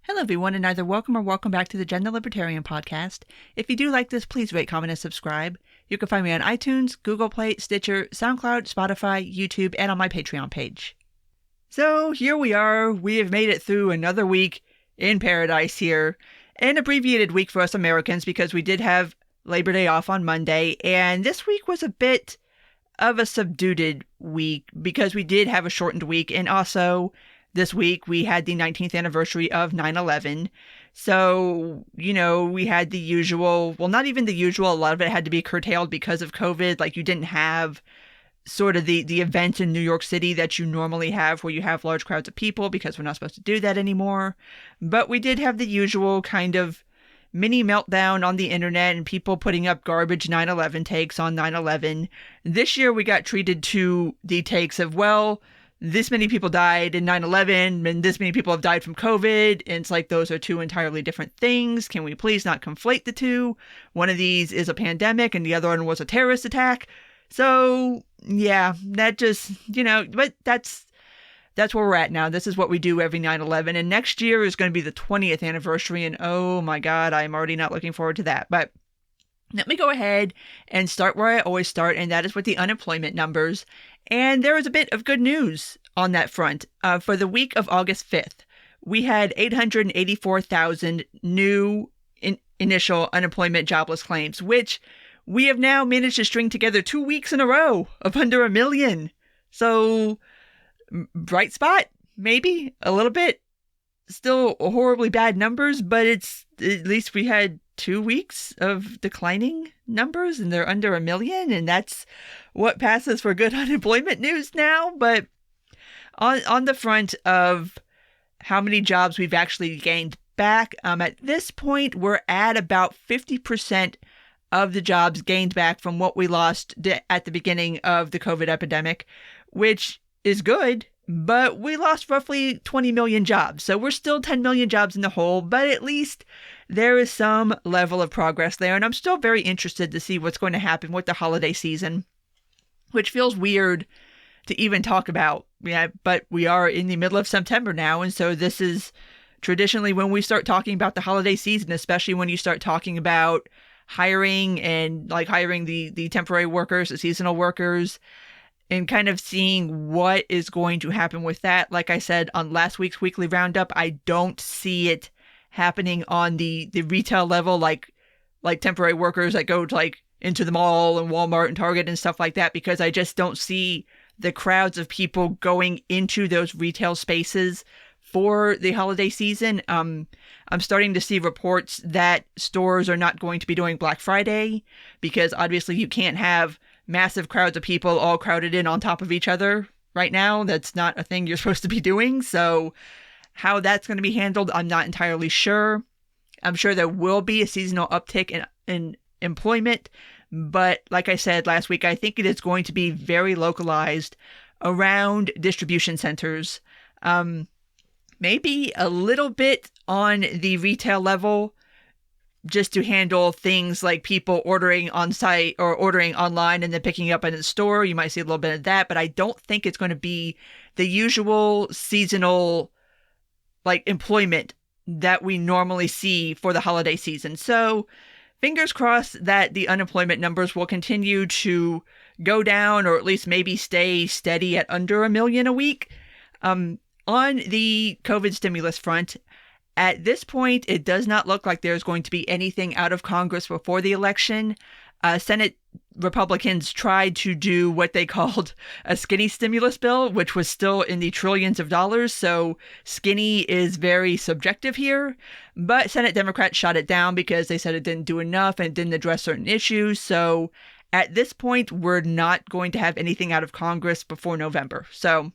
Hello, everyone, and either welcome or welcome back to the Gender Libertarian Podcast. If you do like this, please rate, comment, and subscribe. You can find me on iTunes, Google Play, Stitcher, SoundCloud, Spotify, YouTube, and on my Patreon page. So here we are. We have made it through another week in paradise here. An abbreviated week for us Americans because we did have Labor Day off on Monday, and this week was a bit of a subdued week because we did have a shortened week, and also this week, we had the 19th anniversary of 9/11. So, we had the usual, well, not even the usual, a lot of it had to be curtailed because of COVID. Like, you didn't have sort of the event in New York City that you normally have where you have large crowds of people because we're not supposed to do that anymore. But we did have the usual kind of mini meltdown on the internet and people putting up garbage 9/11 takes on 9/11. This year, we got treated to the takes of, well, this many people died in 9/11 and this many people have died from COVID. And it's like, those are two entirely different things. Can we please not conflate the two? One of these is a pandemic and the other one was a terrorist attack. So yeah, that just, but that's where we're at now. This is what we do every 9/11. And next year is going to be the 20th anniversary. And oh my God, I'm already not looking forward to that. But let me go ahead and start where I always start, and that is with the unemployment numbers. And there was a bit of good news on that front. For the week of August 5th, we had 884,000 new initial unemployment jobless claims, which we have now managed to string together 2 weeks in a row of under 1 million. So, bright spot, maybe a little bit. Still horribly bad numbers, but it's at least we had 2 weeks of declining numbers and they're under 1 million, and that's what passes for good unemployment news now. But on the front of how many jobs we've actually gained back, at this point we're at about 50% of the jobs gained back from what we lost at the beginning of the COVID epidemic, which is good. But we lost roughly 20 million jobs. So we're still 10 million jobs in the hole, but at least there is some level of progress there. And I'm still very interested to see what's going to happen with the holiday season, which feels weird to even talk about. Yeah, but we are in the middle of September now. And so this is traditionally when we start talking about the holiday season, especially when you start talking about hiring and like hiring the temporary workers, the seasonal workers, and kind of seeing what is going to happen with that. Like I said on last week's weekly roundup, I don't see it happening on the retail level, like temporary workers that go to into the mall and Walmart and Target and stuff like that, because I just don't see the crowds of people going into those retail spaces for the holiday season. I'm starting to see reports that stores are not going to be doing Black Friday because obviously you can't have massive crowds of people all crowded in on top of each other right now. That's not a thing you're supposed to be doing. So how that's going to be handled, I'm not entirely sure. I'm sure there will be a seasonal uptick in employment. But like I said last week, I think it is going to be very localized around distribution centers. Maybe a little bit on the retail level, just to handle things like people ordering on site or ordering online and then picking up in the store. You might see a little bit of that, but I don't think it's going to be the usual seasonal employment that we normally see for the holiday season. So fingers crossed that the unemployment numbers will continue to go down, or at least maybe stay steady at under 1 million a week. On the COVID stimulus front, at this point, it does not look like there's going to be anything out of Congress before the election. Senate Republicans tried to do what they called a skinny stimulus bill, which was still in the trillions of dollars. So skinny is very subjective here. But Senate Democrats shot it down because they said it didn't do enough and it didn't address certain issues. So at this point, we're not going to have anything out of Congress before November. So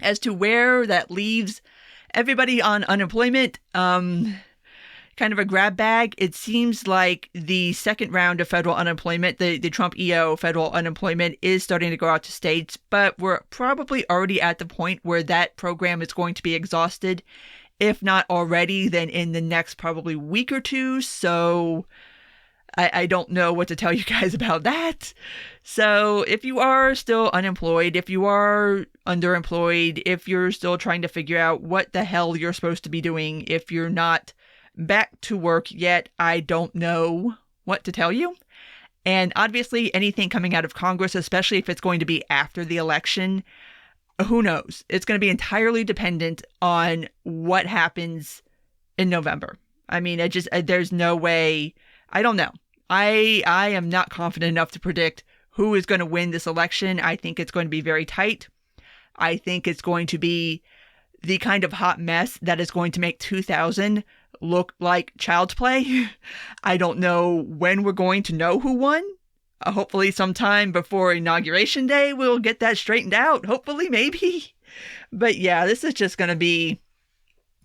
as to where that leaves everybody on unemployment, kind of a grab bag. It seems like the second round of federal unemployment, the Trump EO federal unemployment, is starting to go out to states, but we're probably already at the point where that program is going to be exhausted. If not already, then in the next probably week or two. So I don't know what to tell you guys about that. So if you are still unemployed, if you are underemployed, if you're still trying to figure out what the hell you're supposed to be doing, if you're not back to work yet, I don't know what to tell you. And obviously anything coming out of Congress, especially if it's going to be after the election, who knows? It's going to be entirely dependent on what happens in November. I mean, there's no way. I don't know. I am not confident enough to predict who is going to win this election. I think it's going to be very tight. I think it's going to be the kind of hot mess that is going to make 2000 look like child's play. I don't know when we're going to know who won. Hopefully sometime before Inauguration Day, we'll get that straightened out. Hopefully, maybe. But yeah, this is just going to be,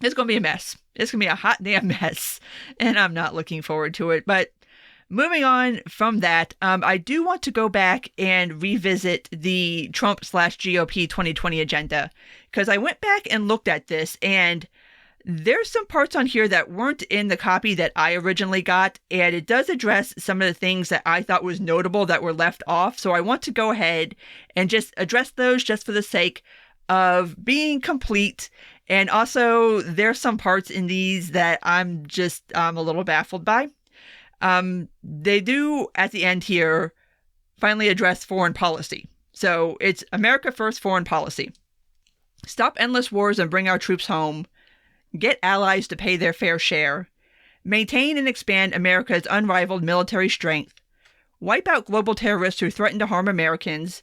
it's going to be a mess. It's going to be a hot damn mess. And I'm not looking forward to it. But moving on from that, I do want to go back and revisit the Trump/GOP 2020 agenda, because I went back and looked at this, and there's some parts on here that weren't in the copy that I originally got, and it does address some of the things that I thought was notable that were left off. So I want to go ahead and just address those just for the sake of being complete. And also, there's some parts in these that I'm a little baffled by. They do, at the end here, finally address foreign policy. So it's America First foreign policy. Stop endless wars and bring our troops home. Get allies to pay their fair share. Maintain and expand America's unrivaled military strength. Wipe out global terrorists who threaten to harm Americans.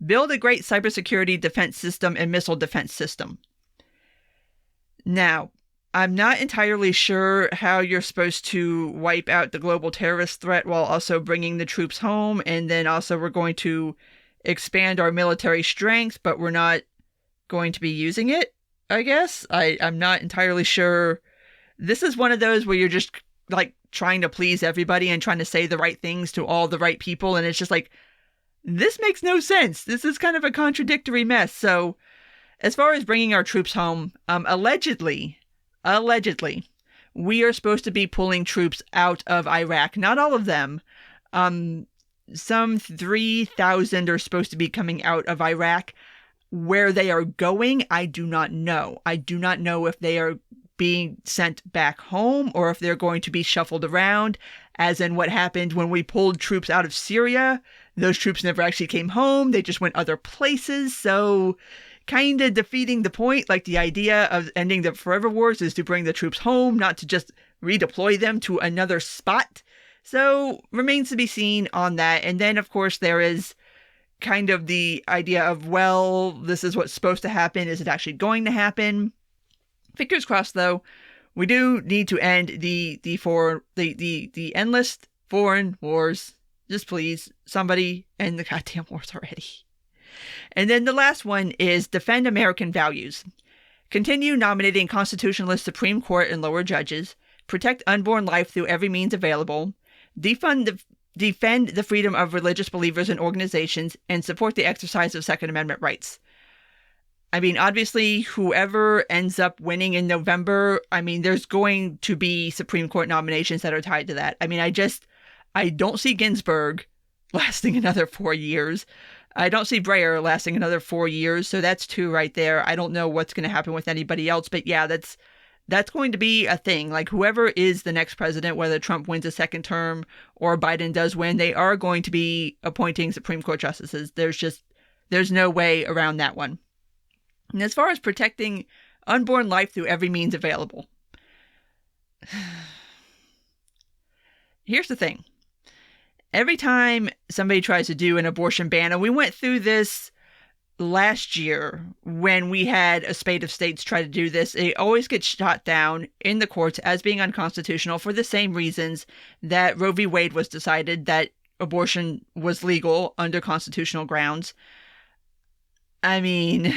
Build a great cybersecurity defense system and missile defense system. Now, I'm not entirely sure how you're supposed to wipe out the global terrorist threat while also bringing the troops home. And then also we're going to expand our military strength, but we're not going to be using it, I guess. I'm not entirely sure. This is one of those where you're just like trying to please everybody and trying to say the right things to all the right people. And it's just like, this makes no sense. This is kind of a contradictory mess. So as far as bringing our troops home, allegedly, we are supposed to be pulling troops out of Iraq. Not all of them. Some 3,000 are supposed to be coming out of Iraq. Where they are going, I do not know. I do not know if they are being sent back home or if they're going to be shuffled around, as in what happened when we pulled troops out of Syria. Those troops never actually came home. They just went other places. So kind of defeating the point. Like, the idea of ending the forever wars is to bring the troops home, not to just redeploy them to another spot. So remains to be seen on that. And then, of course, there is kind of the idea of, well, this is what's supposed to happen. Is it actually going to happen? Fingers crossed, though. We do need to end the endless foreign wars. Just please, somebody end the goddamn wars already. And then the last one is defend American values. Continue nominating constitutionalist Supreme Court and lower judges. Protect unborn life through every means available. Defend the freedom of religious believers and organizations, and support the exercise of Second Amendment rights. I mean, obviously, whoever ends up winning in November, I mean, there's going to be Supreme Court nominations that are tied to that. I mean, I don't see Ginsburg lasting another 4 years. I don't see Breyer lasting another 4 years. So that's 2 right there. I don't know what's going to happen with anybody else. But yeah, that's going to be a thing. Like, whoever is the next president, whether Trump wins a second term or Biden does win, they are going to be appointing Supreme Court justices. There's no way around that one. And as far as protecting unborn life through every means available, here's the thing. Every time somebody tries to do an abortion ban, and we went through this last year when we had a spate of states try to do this, it always gets shot down in the courts as being unconstitutional for the same reasons that Roe v. Wade was decided that abortion was legal under constitutional grounds. I mean,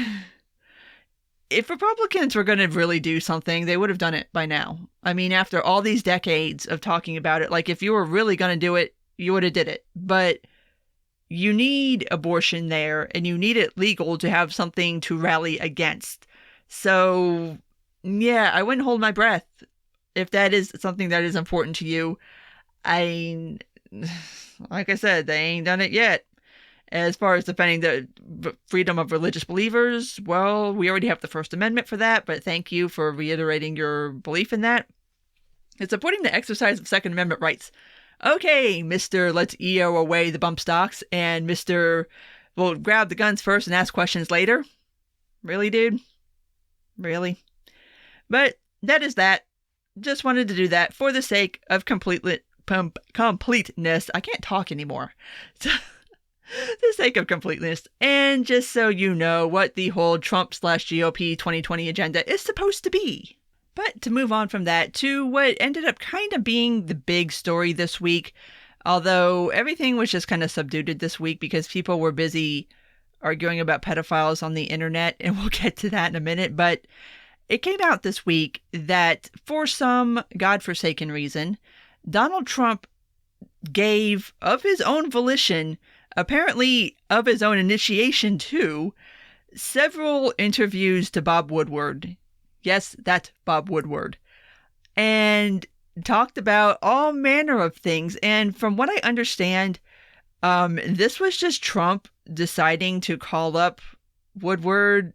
if Republicans were going to really do something, they would have done it by now. I mean, after all these decades of talking about it, like, if you were really going to do it, you would have did it. But you need abortion there, and you need it legal to have something to rally against. So, yeah, I wouldn't hold my breath if that is something that is important to you. like I said, they ain't done it yet. As far as defending the freedom of religious believers, well, we already have the First Amendment for that, but thank you for reiterating your belief in that. It's supporting the exercise of Second Amendment rights. Okay, Mr. Let's EO away the bump stocks, and Mr. We'll grab the guns first and ask questions later. Really, dude? Really? But that is that. Just wanted to do that for the sake of completeness. I can't talk anymore. So, the sake of completeness, and just so you know what the whole Trump/GOP 2020 agenda is supposed to be. But to move on from that to what ended up kind of being the big story this week, although everything was just kind of subdued this week because people were busy arguing about pedophiles on the internet, and we'll get to that in a minute. But it came out this week that for some godforsaken reason, Donald Trump gave, of his own volition, apparently of his own initiation too, several interviews to Bob Woodward. Yes, that's Bob Woodward. And talked about all manner of things. And from what I understand, this was just Trump deciding to call up Woodward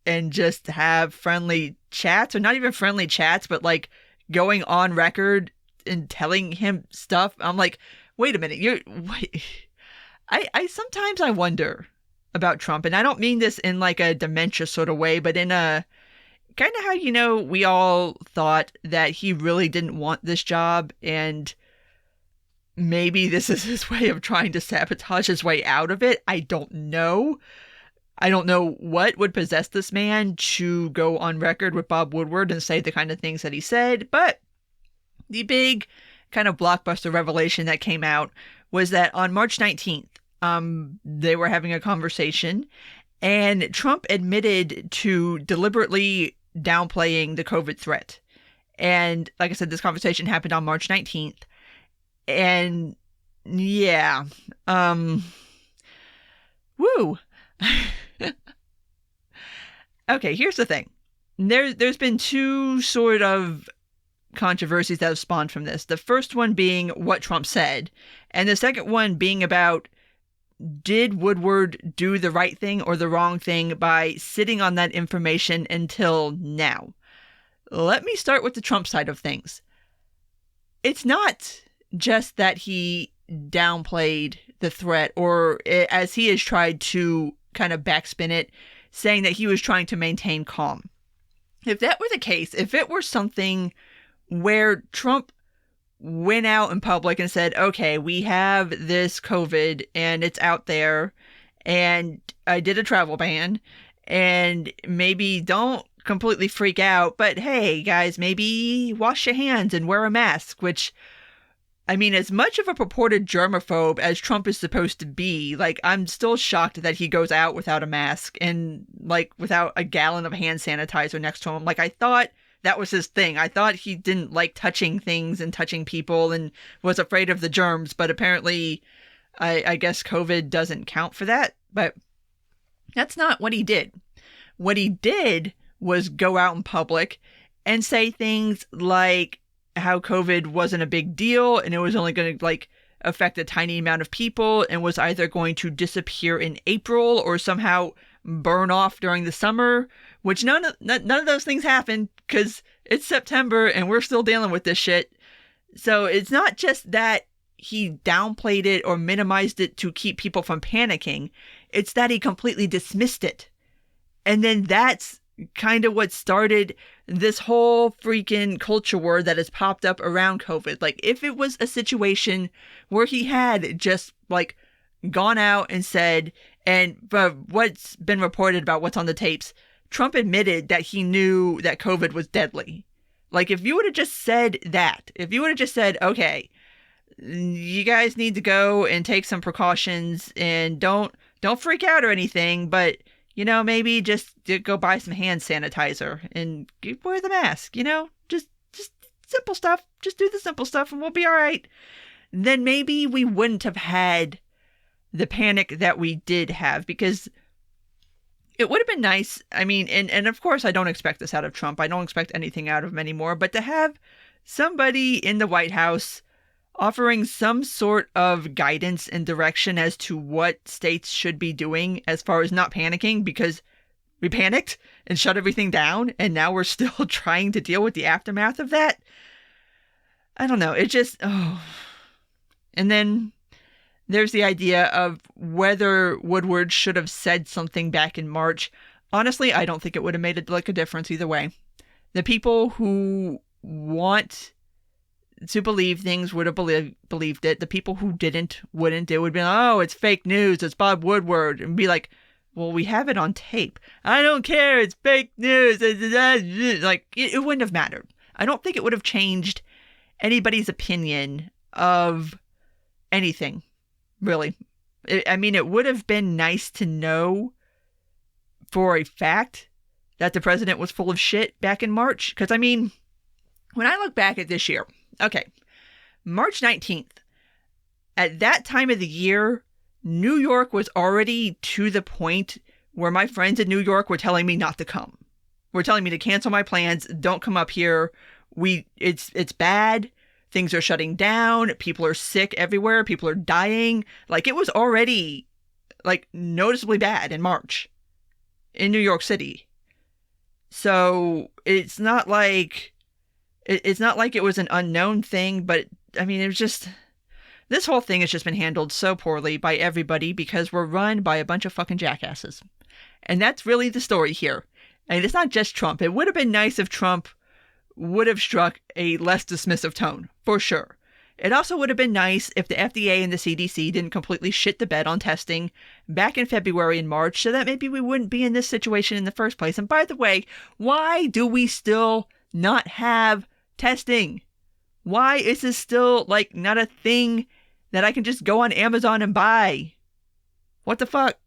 and just have friendly chats, or not even friendly chats, but like going on record and telling him stuff. I'm like, wait a minute, I sometimes I wonder about Trump, and I don't mean this in like a dementia sort of way, but in a kind of how, we all thought that he really didn't want this job, and maybe this is his way of trying to sabotage his way out of it. I don't know. I don't know what would possess this man to go on record with Bob Woodward and say the kind of things that he said, but the big kind of blockbuster revelation that came out was that on March 19th, they were having a conversation, and Trump admitted to deliberately downplaying the COVID threat. And like I said, this conversation happened on March 19th. And yeah, woo. Okay, here's the thing. There's been two sort of controversies that have spawned from this. The first one being what Trump said, and the second one being about, did Woodward do the right thing or the wrong thing by sitting on that information until now? Let me start with the Trump side of things. It's not just that he downplayed the threat, or as he has tried to kind of backspin it, saying that he was trying to maintain calm. If that were the case, if it were something where Trump went out in public and said, okay, we have this COVID and it's out there, and I did a travel ban, and maybe don't completely freak out, but hey guys, maybe wash your hands and wear a mask, which, I mean, as much of a purported germaphobe as Trump is supposed to be, like, I'm still shocked that he goes out without a mask and like without a gallon of hand sanitizer next to him. Like, I thought that was his thing. I thought he didn't like touching things and touching people and was afraid of the germs, but apparently I guess COVID doesn't count for that. But that's not what he did. What he did was go out in public and say things like how COVID wasn't a big deal and it was only going to like affect a tiny amount of people and was either going to disappear in April or somehow burn off during the summer, which none of those things happened because it's September and we're still dealing with this shit. So it's not just that he downplayed it or minimized it to keep people from panicking. It's that he completely dismissed it. And then that's kind of what started this whole freaking culture war that has popped up around COVID. Like, if it was a situation where he had just like gone out and said, and what's been reported about what's on the tapes, Trump admitted that he knew that COVID was deadly. Like, if you would have just said that, if you would have just said, okay, you guys need to go and take some precautions and don't freak out or anything, but maybe just go buy some hand sanitizer and wear the mask, just simple stuff. Just do the simple stuff and we'll be all right. Then maybe we wouldn't have had the panic that we did have, because it would have been nice. I mean, and of course I don't expect this out of Trump. I don't expect anything out of him anymore, but to have somebody in the White House offering some sort of guidance and direction as to what states should be doing as far as not panicking, because we panicked and shut everything down, and now we're still trying to deal with the aftermath of that. I don't know. It just, oh. And then there's the idea of whether Woodward should have said something back in March. Honestly, I don't think it would have made a difference either way. The people who want to believe things would have believed it. The people who wouldn't. It would be, oh, it's fake news. It's Bob Woodward. And be like, well, we have it on tape. I don't care. It's fake news. Like, it wouldn't have mattered. I don't think it would have changed anybody's opinion of anything, really. I mean, it would have been nice to know for a fact that the president was full of shit back in March. Because, I mean, when I look back at this year, okay, March 19th, at that time of the year, New York was already to the point where my friends in New York were telling me not to come. Were telling me to cancel my plans. Don't come up here. It's bad. Things are shutting down. People are sick everywhere. People are dying. Like, it was already, like, noticeably bad in March in New York City. So it's not like it was an unknown thing, but I mean, it was just, this whole thing has just been handled so poorly by everybody because we're run by a bunch of fucking jackasses. And that's really the story here. And it's not just Trump. It would have been nice if Trump would have struck a less dismissive tone, for sure. It also would have been nice if the FDA and the CDC didn't completely shit the bed on testing back in February and March, so that maybe we wouldn't be in this situation in the first place. And by the way, why do we still not have testing? Why is this still, like, not a thing that I can just go on Amazon and buy? What the fuck?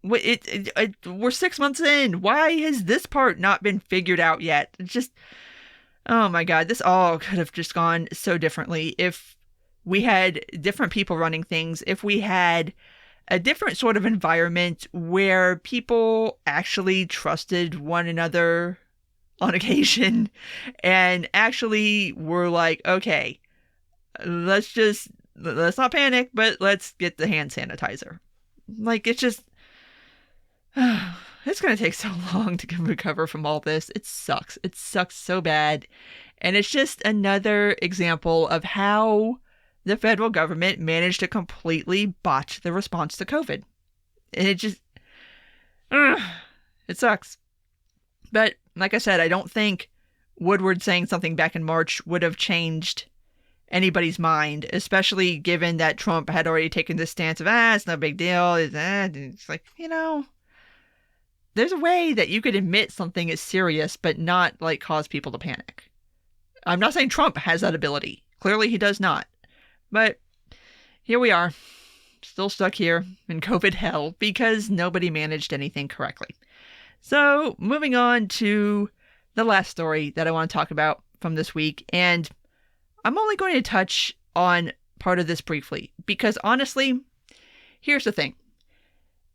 We're 6 months in. Why has this part not been figured out yet? It's just, oh my God, this all could have just gone so differently if we had different people running things, if we had a different sort of environment where people actually trusted one another on occasion and actually were like, okay, let's not panic, but let's get the hand sanitizer. Like, it's just, it's going to take so long to recover from all this. It sucks. It sucks so bad. And it's just another example of how the federal government managed to completely botch the response to COVID. And it just, it sucks. But like I said, I don't think Woodward saying something back in March would have changed anybody's mind, especially given that Trump had already taken this stance of, it's no big deal. It's like, there's a way that you could admit something is serious, but not, like, cause people to panic. I'm not saying Trump has that ability. Clearly he does not. But here we are, still stuck here in COVID hell because nobody managed anything correctly. So moving on to the last story that I want to talk about from this week. And I'm only going to touch on part of this briefly because honestly, here's the thing.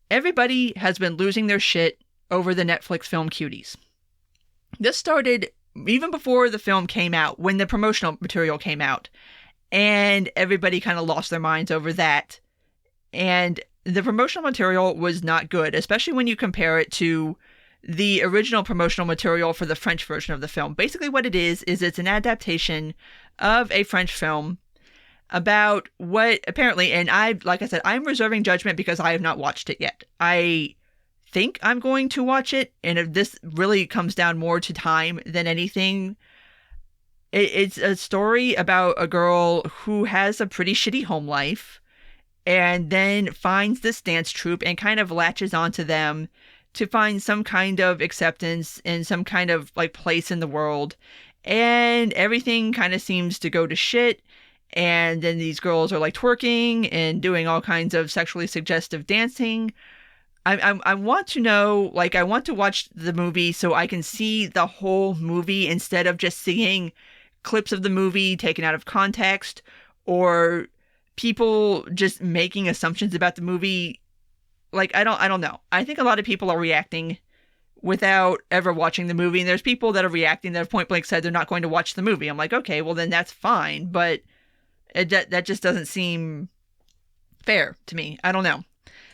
Everybody has been losing their shit over the Netflix film Cuties. This started even before the film came out, when the promotional material came out, and everybody kind of lost their minds over that. And the promotional material was not good, especially when you compare it to the original promotional material for the French version of the film. Basically what it is it's an adaptation of a French film about what apparently, and like I said, I'm reserving judgment because I have not watched it yet. I think I'm going to watch it, and if this really comes down more to time than anything, it's a story about a girl who has a pretty shitty home life and then finds this dance troupe and kind of latches onto them to find some kind of acceptance and some kind of, like, place in the world. And everything kind of seems to go to shit. And then these girls are, like, twerking and doing all kinds of sexually suggestive dancing. I want to know, like, I want to watch the movie so I can see the whole movie instead of just seeing clips of the movie taken out of context or people just making assumptions about the movie. Like, I don't know. I think a lot of people are reacting without ever watching the movie. And there's people that are reacting that have point blank said they're not going to watch the movie. I'm like, okay, well then that's fine. But That just doesn't seem fair to me. I don't know.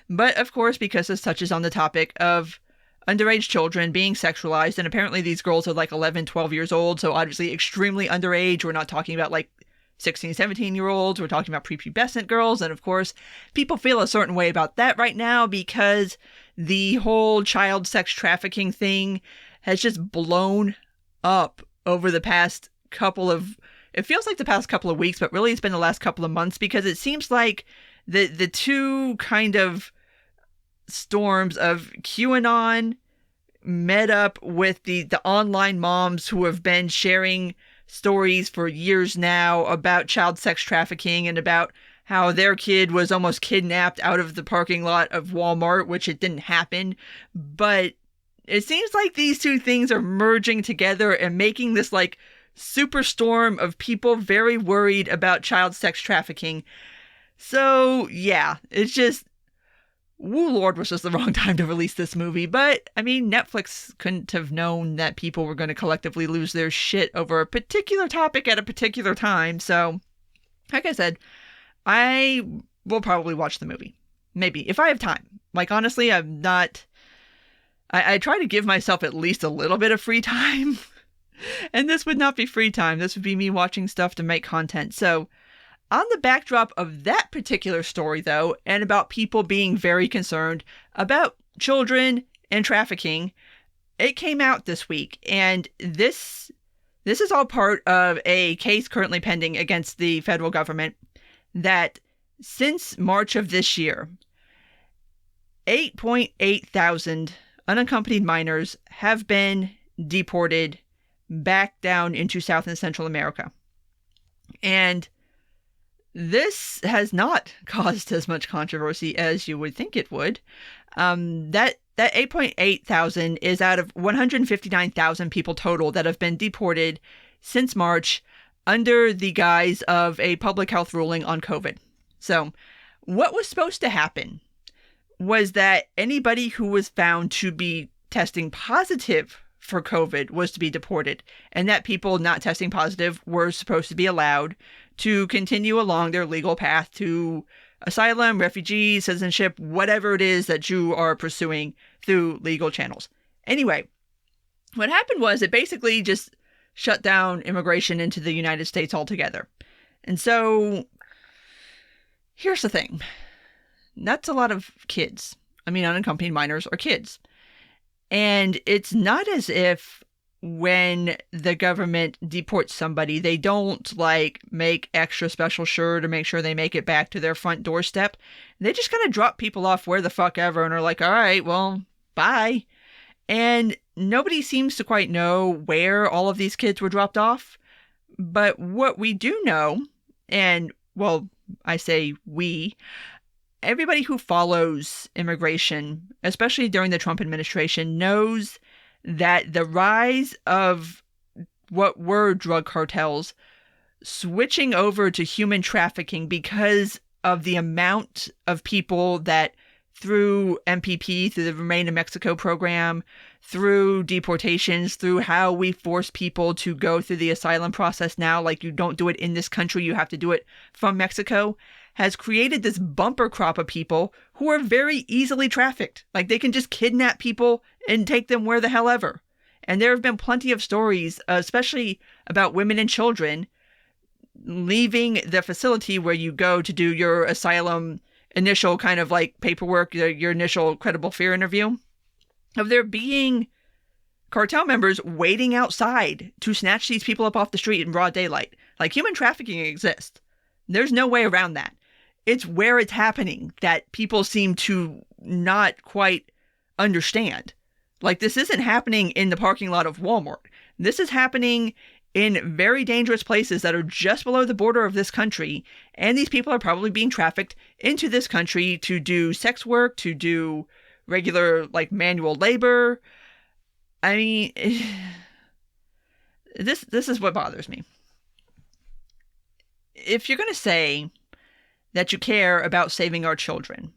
But of course, because this touches on the topic of underage children being sexualized, and apparently these girls are like 11, 12 years old, so obviously extremely underage. We're not talking about like 16, 17-year-olds. We're talking about prepubescent girls. And of course, people feel a certain way about that right now because the whole child sex trafficking thing has just blown up over the past it feels like the past couple of weeks, but really it's been the last couple of months, because it seems like the two kind of storms of QAnon met up with the online moms who have been sharing stories for years now about child sex trafficking and about how their kid was almost kidnapped out of the parking lot of Walmart, which it didn't happen. But it seems like these two things are merging together and making this like superstorm of people very worried about child sex trafficking. So yeah, it's just, woo Lord, was just the wrong time to release this movie. But I mean, Netflix couldn't have known that people were going to collectively lose their shit over a particular topic at a particular time. So like I said, I will probably watch the movie. Maybe, if I have time. Like, honestly, I'm not... I try to give myself at least a little bit of free time. And this would not be free time. This would be me watching stuff to make content. So, on the backdrop of that particular story, though, and about people being very concerned about children and trafficking, it came out this week. And this is all part of a case currently pending against the federal government that since March of this year, 8.8 thousand unaccompanied minors have been deported back down into South and Central America. And this has not caused as much controversy as you would think it would. That 8.8 thousand is out of 159,000 people total that have been deported since March under the guise of a public health ruling on COVID. So what was supposed to happen was that anybody who was found to be testing positive for COVID was to be deported, and that people not testing positive were supposed to be allowed to continue along their legal path to asylum, refugee, citizenship, whatever it is that you are pursuing through legal channels. Anyway, what happened was it basically just shut down immigration into the United States altogether. And so here's the thing. That's a lot of kids. I mean, unaccompanied minors are kids. And it's not as if when the government deports somebody, they don't like make extra special sure to make sure they make it back to their front doorstep. They just kind of drop people off where the fuck ever and are like, all right, well, bye. And nobody seems to quite know where all of these kids were dropped off. But what we do know, and well, I say we, everybody who follows immigration, especially during the Trump administration, knows that the rise of what were drug cartels switching over to human trafficking because of the amount of people that through MPP, through the Remain in Mexico program, through deportations, through how we force people to go through the asylum process now, like you don't do it in this country, you have to do it from Mexico, has created this bumper crop of people who are very easily trafficked. Like they can just kidnap people and take them where the hell ever. And there have been plenty of stories, especially about women and children, leaving the facility where you go to do your asylum initial kind of like paperwork, your initial credible fear interview, of there being cartel members waiting outside to snatch these people up off the street in broad daylight. Like human trafficking exists. There's no way around that. It's where it's happening that people seem to not quite understand. Like this isn't happening in the parking lot of Walmart. This is happening in very dangerous places that are just below the border of this country. And these people are probably being trafficked into this country to do sex work, to do regular like manual labor. I mean, this is what bothers me. If you're going to say that you care about saving our children,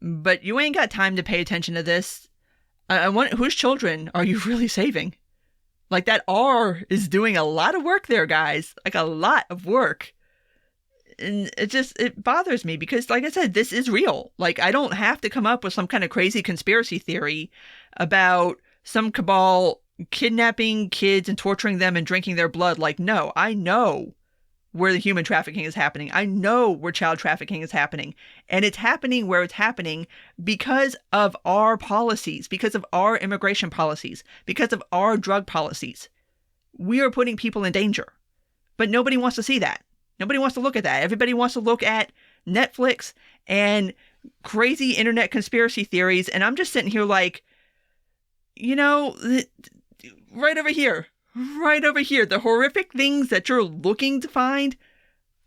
but you ain't got time to pay attention to this, I wonder, whose children are you really saving? Like that R is doing a lot of work there, guys. Like a lot of work. And it bothers me because, like I said, this is real. Like, I don't have to come up with some kind of crazy conspiracy theory about some cabal kidnapping kids and torturing them and drinking their blood. Like, no, I know where the human trafficking is happening. I know where child trafficking is happening. And it's happening where it's happening because of our policies, because of our immigration policies, because of our drug policies. We are putting people in danger. But nobody wants to see that. Nobody wants to look at that. Everybody wants to look at Netflix and crazy internet conspiracy theories. And I'm just sitting here like, right over here, the horrific things that you're looking to find,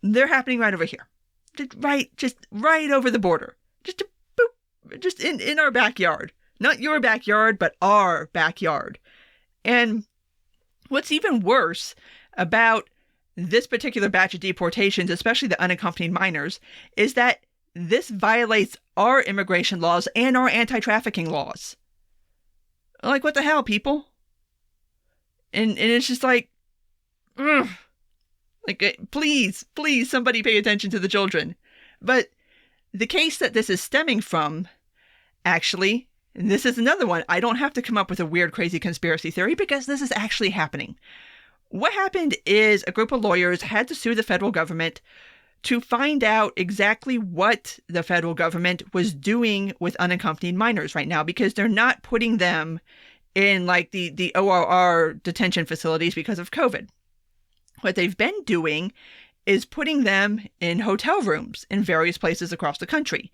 they're happening right over here. Just right over the border. Just in our backyard. Not your backyard, but our backyard. And what's even worse about this particular batch of deportations, especially the unaccompanied minors, is that this violates our immigration laws and our anti-trafficking laws. Like, what the hell, people? And it's just like, ugh. Like, please, somebody pay attention to the children. But the case that this is stemming from, actually, and this is another one, I don't have to come up with a weird, crazy conspiracy theory because this is actually happening. What happened is a group of lawyers had to sue the federal government to find out exactly what the federal government was doing with unaccompanied minors right now, because they're not putting them in like the ORR detention facilities because of COVID. What they've been doing is putting them in hotel rooms in various places across the country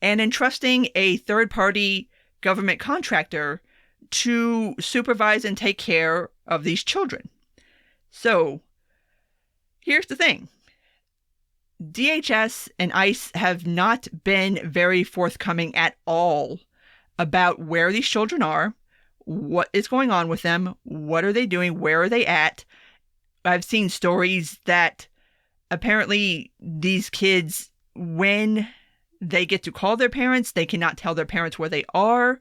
and entrusting a third-party government contractor to supervise and take care of these children. So, here's the thing. DHS and ICE have not been very forthcoming at all about where these children are, what is going on with them, what are they doing, where are they at. I've seen stories that apparently these kids, when they get to call their parents, they cannot tell their parents where they are.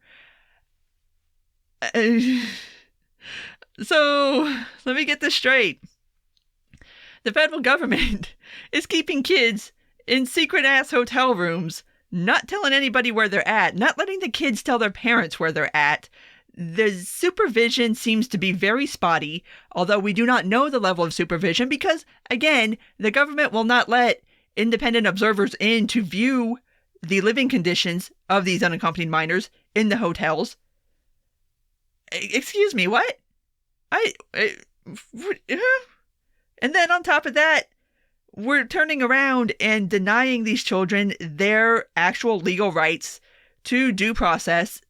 So, let me get this straight. The federal government is keeping kids in secret-ass hotel rooms, not telling anybody where they're at, not letting the kids tell their parents where they're at. The supervision seems to be very spotty, although we do not know the level of supervision because, again, the government will not let independent observers in to view the living conditions of these unaccompanied minors in the hotels. Excuse me, what? And then on top of that, we're turning around and denying these children their actual legal rights to due process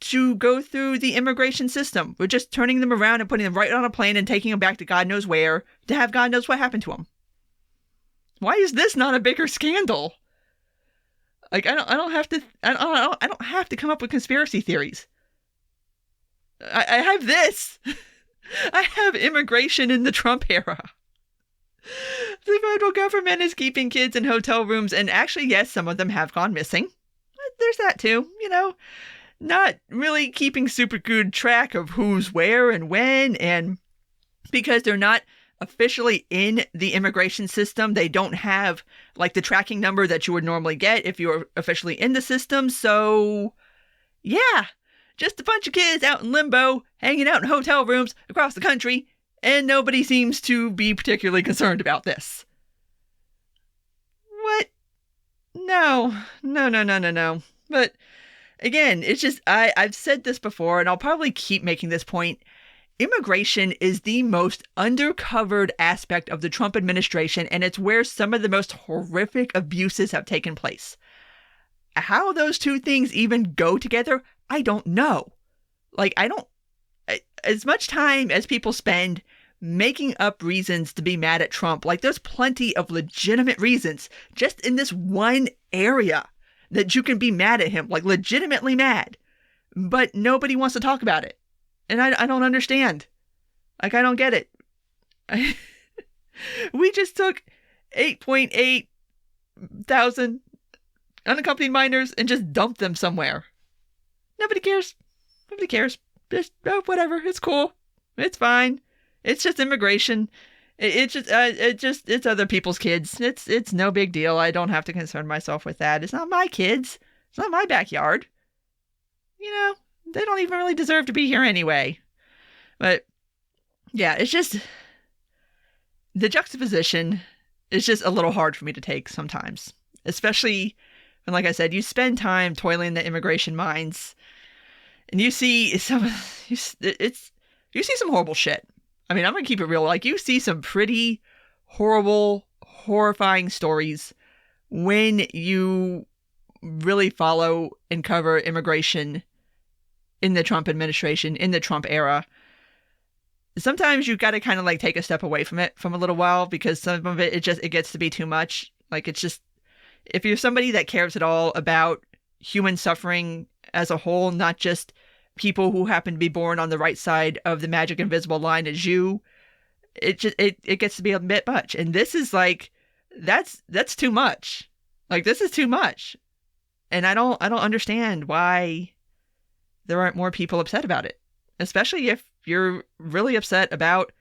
to go through the immigration system. We're just turning them around and putting them right on a plane and taking them back to God knows where to have God knows what happened to them. Why is this not a bigger scandal? Like, I don't have to come up with conspiracy theories. I have this. I have immigration in the Trump era. The federal government is keeping kids in hotel rooms, and actually, yes, some of them have gone missing. There's that too, not really keeping super good track of who's where and when, and because they're not officially in the immigration system, they don't have like the tracking number that you would normally get if you were officially in the system. So, yeah. Just a bunch of kids out in limbo, hanging out in hotel rooms across the country, and nobody seems to be particularly concerned about this. What? No. But again, it's just, I've said this before, and I'll probably keep making this point. Immigration is the most undercovered aspect of the Trump administration, and it's where some of the most horrific abuses have taken place. How those two things even go together, I don't know. Like, as much time as people spend making up reasons to be mad at Trump, like there's plenty of legitimate reasons just in this one area that you can be mad at him, like legitimately mad, but nobody wants to talk about it. And I don't understand. Like, I don't get it. We just took 8.8 thousand unaccompanied minors and just dumped them somewhere. Nobody cares. Just, whatever. It's cool. It's fine. It's just immigration. It's other people's kids. It's no big deal. I don't have to concern myself with that. It's not my kids. It's not my backyard. You know, they don't even really deserve to be here anyway. But yeah, it's just the juxtaposition is just a little hard for me to take sometimes, especially when, like I said, you spend time toiling the immigration mines, and you see some horrible shit. I mean, I'm gonna keep it real. Like, you see some pretty horrible, horrifying stories when you really follow and cover immigration in the Trump administration, in the Trump era. Sometimes you've got to kind of like take a step away from it from a little while, because some of it gets to be too much. Like, it's just, if you're somebody that cares at all about human suffering as a whole, not just people who happen to be born on the right side of the magic invisible line as you, it gets to be a bit much. And this is like, that's too much. Like, this is too much. And I don't understand why there aren't more people upset about it, especially if you're really upset about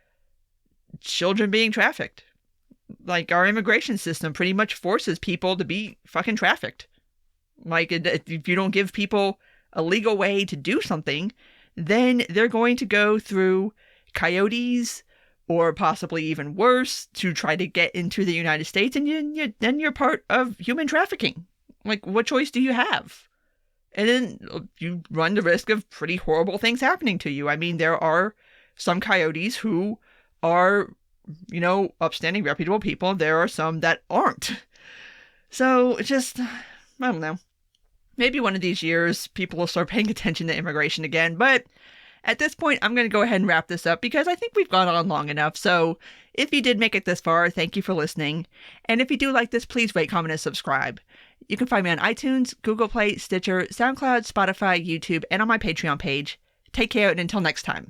children being trafficked. Like, our immigration system pretty much forces people to be fucking trafficked. Like, if you don't give people a legal way to do something, then they're going to go through coyotes, or possibly even worse, to try to get into the United States, and then you're part of human trafficking. Like, what choice do you have? And then you run the risk of pretty horrible things happening to you. I mean, there are some coyotes who are, you know, upstanding, reputable people. There are some that aren't. So just, I don't know. Maybe one of these years people will start paying attention to immigration again. But at this point, I'm going to go ahead and wrap this up, because I think we've gone on long enough. So if you did make it this far, thank you for listening. And if you do like this, please rate, comment, and subscribe. You can find me on iTunes, Google Play, Stitcher, SoundCloud, Spotify, YouTube, and on my Patreon page. Take care, and until next time.